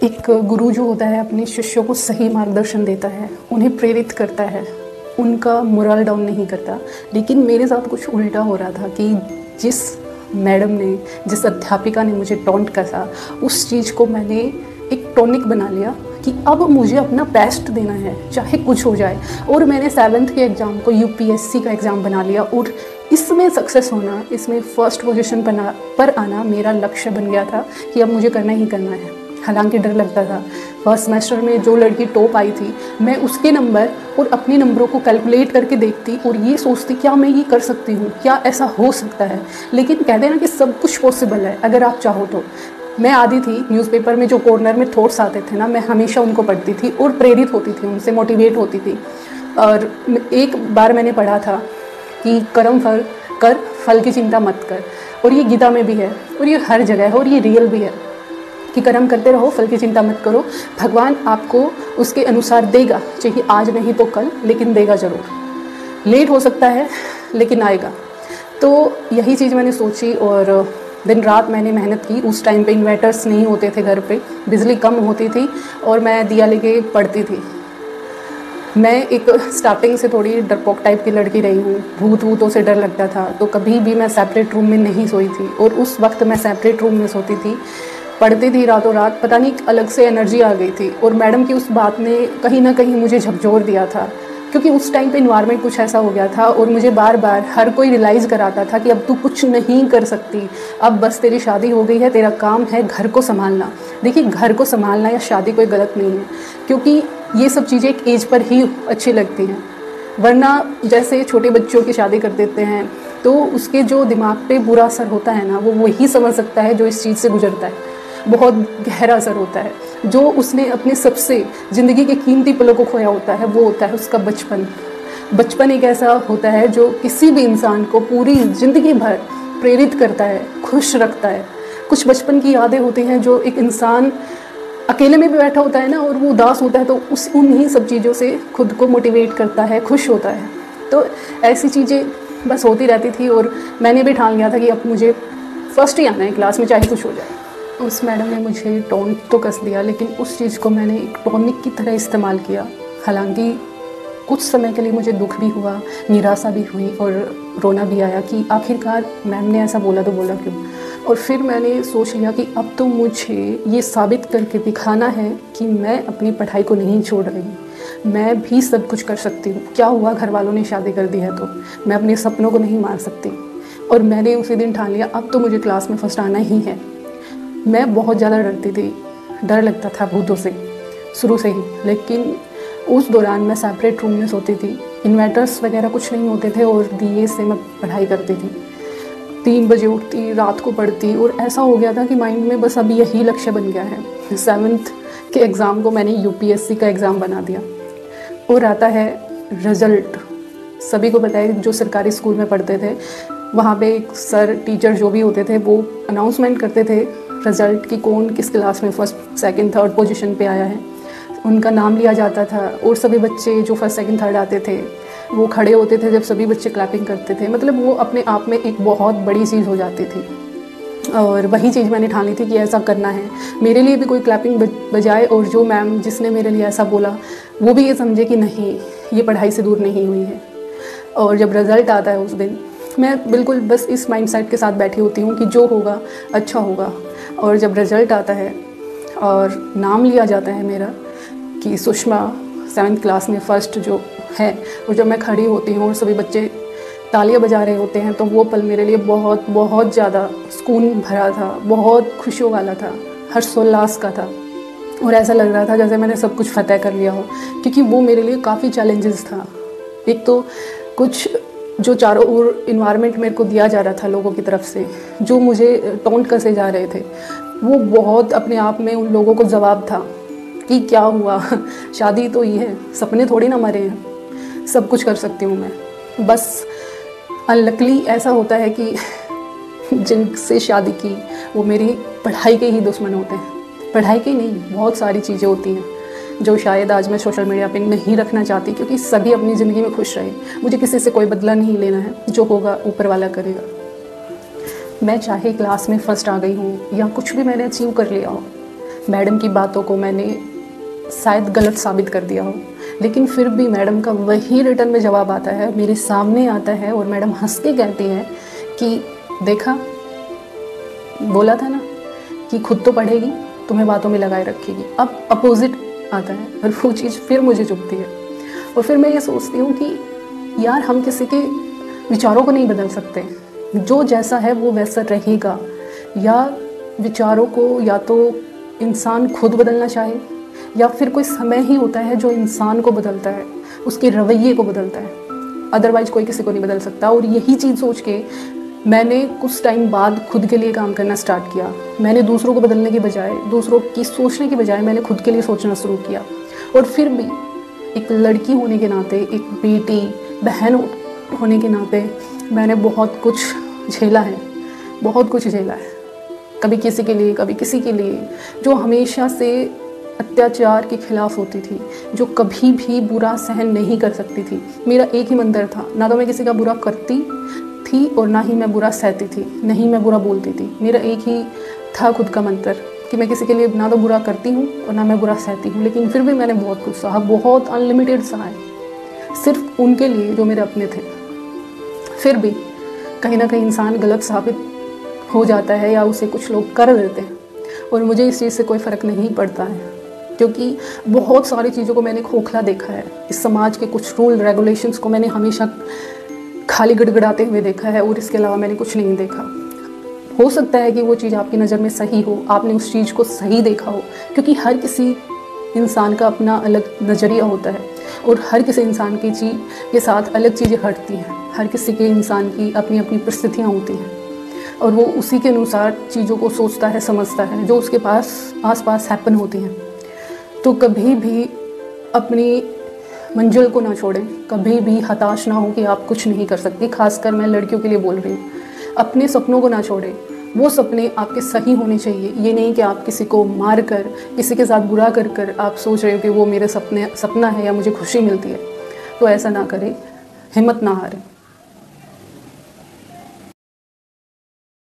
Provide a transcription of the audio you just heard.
एक गुरु जो होता है अपने शिष्यों को सही मार्गदर्शन देता है, उन्हें प्रेरित करता है, उनका मोरल डाउन नहीं करता। लेकिन मेरे साथ कुछ उल्टा हो रहा था कि जिस मैडम ने, जिस अध्यापिका ने मुझे टॉन्ट करा, उस चीज़ को मैंने एक टॉनिक बना लिया कि अब मुझे अपना बेस्ट देना है चाहे कुछ हो जाए। और मैंने 7th के एग्ज़ाम को यूपीएससी का एग्ज़ाम बना लिया और इसमें सक्सेस होना, इसमें फर्स्ट पोजीशन पर आना मेरा लक्ष्य बन गया था कि अब मुझे करना ही करना है। हालांकि डर लगता था। फर्स्ट सेमेस्टर में जो लड़की टॉप आई थी, मैं उसके नंबर और अपने नंबरों को कैलकुलेट करके देखती और ये सोचती क्या मैं ये कर सकती हूँ, क्या ऐसा हो सकता है। लेकिन कहते हैं ना कि सब कुछ पॉसिबल है अगर आप चाहो तो। मैं आती थी न्यूज़पेपर में जो कॉर्नर में थॉट्स आते थे ना, मैं हमेशा उनको पढ़ती थी और प्रेरित होती थी, उनसे मोटिवेट होती थी। और एक बार मैंने पढ़ा था कि कर्म फल कर, फल की चिंता मत कर। और ये गीता में भी है और ये हर जगह है और ये रियल भी है कि कर्म करते रहो, फल की चिंता मत करो। भगवान आपको उसके अनुसार देगा, चाहे आज नहीं तो कल, लेकिन देगा ज़रूर। लेट हो सकता है लेकिन आएगा। तो यही चीज़ मैंने सोची और दिन रात मैंने मेहनत की। उस टाइम पे इन्वर्टर्स नहीं होते थे घर पे, बिजली कम होती थी और मैं दिया लेके पढ़ती थी। मैं एक स्टार्टिंग से थोड़ी डरपोक टाइप की लड़की रही हूँ, भूत वूतों से डर लगता था, तो कभी भी मैं सेपरेट रूम में नहीं सोई थी। और उस वक्त मैं सेपरेट रूम में सोती थी, पढ़ती थी रातों रात। पता नहीं अलग से एनर्जी आ गई थी और मैडम की उस बात ने कहीं ना कहीं मुझे झकझोर दिया था, क्योंकि उस टाइम पे इन्वायरमेंट कुछ ऐसा हो गया था और मुझे बार बार हर कोई रियलाइज़ कराता था कि अब तू कुछ नहीं कर सकती, अब बस तेरी शादी हो गई है, तेरा काम है घर को संभालना। देखिए, घर को संभालना या शादी कोई गलत नहीं है, क्योंकि ये सब चीज़ें एक एज पर ही अच्छी लगती हैं। वरना जैसे छोटे बच्चों की शादी कर देते हैं तो उसके जो दिमाग पे बुरा असर होता है ना, वो वही समझ सकता है जो इस चीज़ से गुजरता है। बहुत गहरा असर होता है। जो उसने अपने सबसे ज़िंदगी के कीमती पलों को खोया होता है, वो होता है उसका बचपन। बचपन एक ऐसा होता है जो किसी भी इंसान को पूरी ज़िंदगी भर प्रेरित करता है, खुश रखता है। कुछ बचपन की यादें होती हैं जो एक इंसान अकेले में भी बैठा होता है ना और वो उदास होता है, तो उन्हीं सब चीज़ों से खुद को मोटिवेट करता है, खुश होता है। तो ऐसी चीज़ें बस होती रहती थी और मैंने भी ठान लिया था कि अब मुझे फर्स्ट ही आना है क्लास में, चाहे कुछ हो जाए। उस मैडम ने मुझे टॉन्ट तो कस दिया, लेकिन उस चीज़ को मैंने एक टॉनिक की तरह इस्तेमाल किया। हालांकि कुछ समय के लिए मुझे दुख भी हुआ, निराशा भी हुई और रोना भी आया कि आखिरकार मैम ने ऐसा बोला तो बोला क्यों। और फिर मैंने सोच लिया कि अब तो मुझे ये साबित करके दिखाना है कि मैं अपनी पढ़ाई को नहीं छोड़ रही, मैं भी सब कुछ कर सकती हूँ। क्या हुआ, घर वालों ने शादी कर दी है तो मैं अपने सपनों को नहीं मार सकती। और मैंने उसी दिन ठान लिया अब तो मुझे क्लास में फर्स्ट आना ही है। मैं बहुत ज़्यादा डरती थी, डर लगता था भूतों से शुरू से ही। लेकिन उस दौरान मैं सेपरेट रूम में सोती थी, इन्वर्टर्स वगैरह कुछ नहीं होते थे और दिए से मैं पढ़ाई करती थी। 3 बजे उठती, रात को पढ़ती और ऐसा हो गया था कि माइंड में बस अभी यही लक्ष्य बन गया है। 7th के एग्ज़ाम को मैंने यूपीएससी का एग्ज़ाम बना दिया और आता है रिज़ल्ट। सभी को पता है जो सरकारी स्कूल में पढ़ते थे, वहाँ पे एक सर टीचर जो भी होते थे वो अनाउंसमेंट करते थे रिज़ल्ट की, कौन किस क्लास में फर्स्ट सेकंड थर्ड पोजीशन पे आया है। उनका नाम लिया जाता था और सभी बच्चे जो फर्स्ट सेकंड थर्ड आते थे वो खड़े होते थे जब सभी बच्चे क्लैपिंग करते थे। मतलब वो अपने आप में एक बहुत बड़ी चीज़ हो जाती थी। और वही चीज़ मैंने ठान ली थी कि ऐसा करना है, मेरे लिए भी कोई क्लैपिंग बजाए और जो मैम जिसने मेरे लिए ऐसा बोला वो भी ये समझे कि नहीं, ये पढ़ाई से दूर नहीं हुई है। और जब रिज़ल्ट आता है उस दिन, मैं बिल्कुल बस इस माइंडसेट के साथ बैठी होती हूँ कि जो होगा अच्छा होगा। और जब रिज़ल्ट आता है और नाम लिया जाता है मेरा कि सुषमा 7th क्लास में फ़र्स्ट जो है, और जब मैं खड़ी होती हूँ और सभी बच्चे तालियां बजा रहे होते हैं, तो वो पल मेरे लिए बहुत बहुत ज़्यादा सुकून भरा था, बहुत खुशियों वाला था, हर्षोल्लास का था। और ऐसा लग रहा था जैसे मैंने सब कुछ फतेह कर लिया हो, क्योंकि वो मेरे लिए काफ़ी चैलेंजेस था। एक तो कुछ जो चारों ओर इन्वायरमेंट मेरे को दिया जा रहा था लोगों की तरफ से, जो मुझे टॉन्ट कसे जा रहे थे, वो बहुत अपने आप में उन लोगों को जवाब था कि क्या हुआ, शादी तो ये है, सपने थोड़ी ना मरे हैं, सब कुछ कर सकती हूँ मैं। बस अनलकली ऐसा होता है कि जिनसे शादी की वो मेरी पढ़ाई के ही दुश्मन होते हैं। पढ़ाई के नहीं, बहुत सारी चीज़ें होती हैं जो शायद आज मैं सोशल मीडिया पे नहीं रखना चाहती, क्योंकि सभी अपनी ज़िंदगी में खुश रहे। मुझे किसी से कोई बदला नहीं लेना है, जो होगा ऊपर वाला करेगा। मैं चाहे क्लास में फ़र्स्ट आ गई हूँ या कुछ भी मैंने अचीव कर लिया हो, मैडम की बातों को मैंने शायद गलत साबित कर दिया हो, लेकिन फिर भी मैडम का वही रिटर्न में जवाब आता है, मेरे सामने आता है और मैडम हंस के कहती है कि देखा, बोला था ना कि खुद तो पढ़ेगी, तुम्हें बातों में लगाए रखेगी। अब अपोजिट आता है और वो चीज़ फिर मुझे चुभती है। और फिर मैं ये सोचती हूँ कि यार हम किसी के विचारों को नहीं बदल सकते, जो जैसा है वो वैसा रहेगा। या विचारों को या तो इंसान खुद बदलना चाहे, या फिर कोई समय ही होता है जो इंसान को बदलता है, उसके रवैये को बदलता है, अदरवाइज कोई किसी को नहीं बदल सकता। और यही चीज़ सोच के मैंने कुछ टाइम बाद खुद के लिए काम करना स्टार्ट किया। मैंने दूसरों को बदलने की बजाय, दूसरों की सोचने की बजाय मैंने खुद के लिए सोचना शुरू किया। और फिर भी एक लड़की होने के नाते, एक बेटी बहन होने के नाते मैंने बहुत कुछ झेला है, बहुत कुछ झेला है। कभी किसी के लिए, कभी किसी के लिए, जो हमेशा से अत्याचार के खिलाफ होती थी, जो कभी भी बुरा सहन नहीं कर सकती थी। मेरा एक ही मंत्र था, ना तो मैं किसी का बुरा करती थी और ना ही मैं बुरा सहती थी, नहीं मैं बुरा बोलती थी। मेरा एक ही था खुद का मंत्र कि मैं किसी के लिए ना तो बुरा करती हूँ और ना मैं बुरा सहती हूँ। लेकिन फिर भी मैंने बहुत कुछ सहा, बहुत अनलिमिटेड सहा है, सिर्फ उनके लिए जो मेरे अपने थे। फिर भी कहीं ना कहीं इंसान गलत साबित हो जाता है या उसे कुछ लोग कर देते हैं, और मुझे इस चीज़ से कोई फ़र्क नहीं पड़ता है, क्योंकि बहुत सारी चीज़ों को मैंने खोखला देखा है। इस समाज के कुछ रूल रेगुलेशंस को मैंने हमेशा खाली गड़गड़ाते हुए देखा है, और इसके अलावा मैंने कुछ नहीं देखा। हो सकता है कि वो चीज़ आपकी नज़र में सही हो, आपने उस चीज़ को सही देखा हो, क्योंकि हर किसी इंसान का अपना अलग नज़रिया होता है और हर किसी इंसान की चीज़ के साथ अलग चीज़ें हटती हैं। हर किसी के इंसान की अपनी अपनी परिस्थितियाँ होती हैं और वो उसी के अनुसार चीज़ों को सोचता है, समझता है, जो उसके पास आसपास हैपन होती हैं। तो कभी भी अपनी मंजिल को ना छोड़ें, कभी भी हताश ना हो कि आप कुछ नहीं कर सकती। खासकर मैं लड़कियों के लिए बोल रही हूँ, अपने सपनों को ना छोड़ें। वो सपने आपके सही होने चाहिए। ये नहीं कि आप किसी को मार कर, किसी के साथ बुरा कर कर आप सोच रहे हो कि वो मेरे सपना है या मुझे खुशी मिलती है। तो ऐसा ना करें, हिम्मत ना हारें।